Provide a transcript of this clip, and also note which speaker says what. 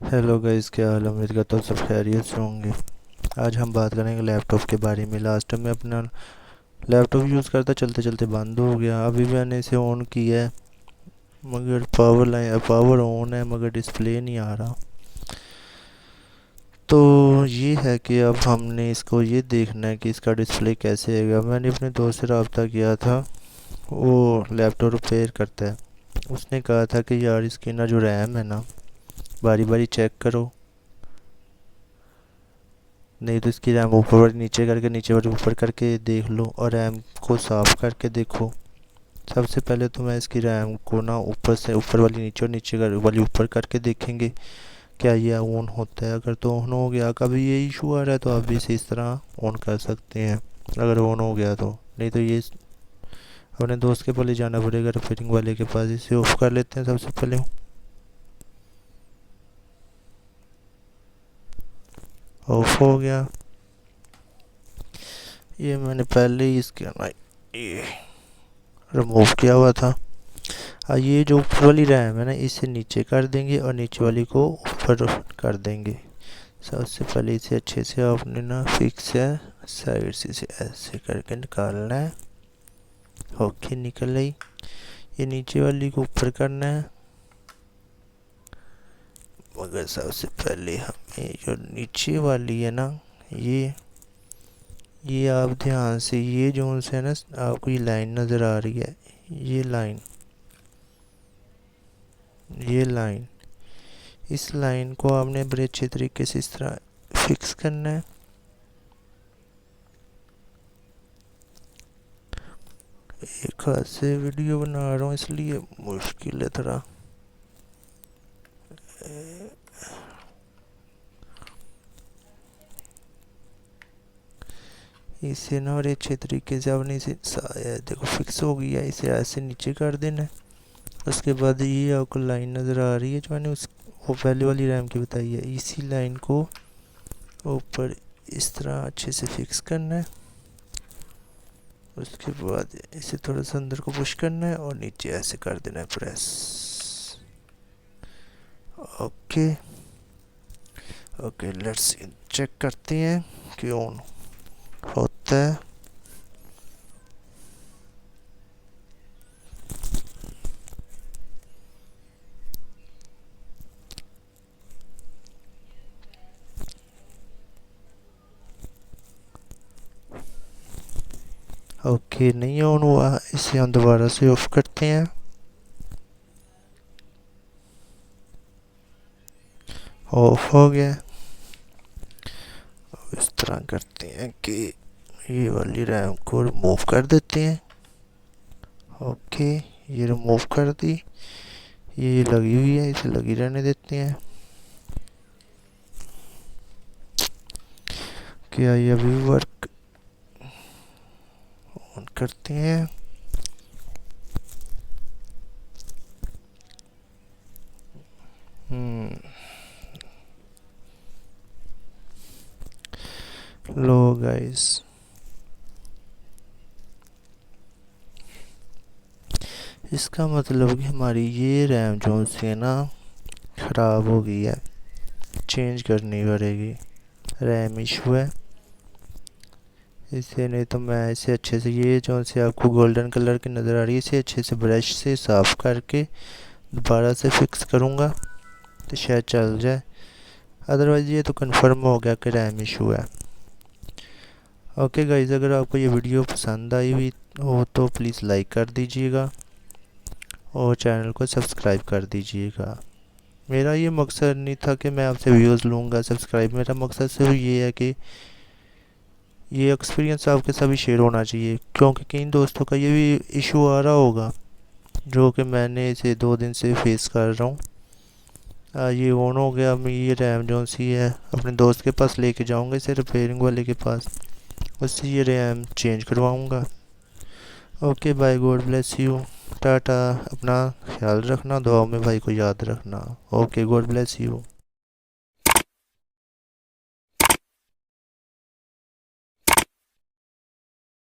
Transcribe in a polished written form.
Speaker 1: Hello guys, क्या हाल है। उम्मीद करता हूँ सब खैरियत से होंगे। आज हम बात करेंगे लैपटॉप के बारे में। लास्ट टाइम मैं अपना लैपटॉप यूज़ करता चलते चलते बंद हो गया। अभी मैंने इसे ऑन किया है मगर पावर ऑन है मगर डिस्प्ले नहीं आ रहा। तो ये है कि अब हमने इसको ये देखना है कि इसका डिस्प्ले कैसे आएगा। मैंने अपने दोस्त से रब्ता किया था, वो लैपटॉप रिपेयर करता है। उसने कहा था कि यार इसकी ना जो रैम है ना, बारी बारी चेक करो, नहीं तो इसकी रैम ऊपर वाली नीचे करके नीचे वाली ऊपर करके देख लो और रैम को साफ़ करके देखो। सबसे पहले तो मैं इसकी रैम को ना ऊपर से ऊपर वाली नीचे और वाली ऊपर करके देखेंगे क्या ये ऑन होता है। अगर तो ऑन हो गया, कभी ये इशू आ रहा है तो आप भी इसे इस तरह ऑन कर सकते हैं अगर ऑन हो गया तो। नहीं तो ये अपने दोस्त के पास जाना पड़ेगा, रिपेयरिंग वाले के पास। इसे ऑफ कर लेते हैं सबसे पहले। ऑफ हो गया। ये मैंने पहले ही इसके ना ये रिमूव किया हुआ था। ये जो ऊपर वाली रैम है ना, इसे नीचे कर देंगे और नीचे वाली को ऊपर कर देंगे। सबसे पहले इसे अच्छे से आपने ना फिक्स है, साइड से इसे ऐसे करके निकालना है। ओके, निकल गई। ये नीचे वाली को ऊपर करना है, मगर सबसे पहले हमें जो नीचे वाली है ना, ये आप ध्यान से, ये जो से है ना, आपको ये लाइन नज़र आ रही है, ये लाइन इस लाइन को आपने बड़े अच्छे तरीके से इस तरह फिक्स करना है। एक हाथ से वीडियो बना रहा हूँ इसलिए मुश्किल है थोड़ा। इसे ना बड़े अच्छे तरीके से आपने इसे देखो फिक्स हो गया। इसे ऐसे नीचे कर देना है। उसके बाद ये आपको लाइन नज़र आ रही है जो मैंने उस वो पहले वाली रैम की बताई है, इसी लाइन को ऊपर इस तरह अच्छे से फिक्स करना है। उसके बाद इसे थोड़ा सा अंदर को पुश करना है और नीचे ऐसे कर देना है press. Okay okay, let's check करते हैं कि ऑन होता है। ओके, नहीं ऑन हुआ। इसे हम दोबारा से ऑफ करते हैं। ऑफ हो गया। इस तरह करते हैं कि ये वाली रैम को रिमूव कर देते हैं। ओके, ये रिमूव कर दी। ये लगी हुई है, इसे लगी रहने देते हैं। क्या ये अभी वर्क ऑन करते हैं। लो गाइस, इसका मतलब कि हमारी ये रैम जो सी ना ख़राब हो गई है, चेंज करनी पड़ेगी। रैम इशू है इसे। नहीं तो मैं इसे अच्छे से, ये जो से आपको गोल्डन कलर की नज़र आ रही है, इसे अच्छे से ब्रश से साफ़ करके दोबारा से फिक्स करूँगा तो शायद चल जाए। अदरवाइज़ ये तो कंफर्म हो गया कि रैम इशू है। ओके गाइस, अगर आपको ये वीडियो पसंद आई हुई हो तो प्लीज़ लाइक कर दीजिएगा और चैनल को सब्सक्राइब कर दीजिएगा। मेरा ये मकसद नहीं था कि मैं आपसे व्यूज़ लूँगा सब्सक्राइब। मेरा मकसद सिर्फ ये है कि ये एक्सपीरियंस आपके साथ शेयर होना चाहिए, क्योंकि कई दोस्तों का ये भी इशू आ रहा होगा जो कि मैंने इसे 2 दिन से फेस कर रहा हूँ। ये ऑन हो गया। मैं ये रैम जो सी है अपने दोस्त के पास लेके जाऊँगा, इसे रिपेयरिंग वाले के पास, उससे ये रैम चेंज करवाऊँगा। Okay bye, God bless you, tata. अपना ख्याल रखना, दुआओं में भाई को याद रखना। Okay, God bless you.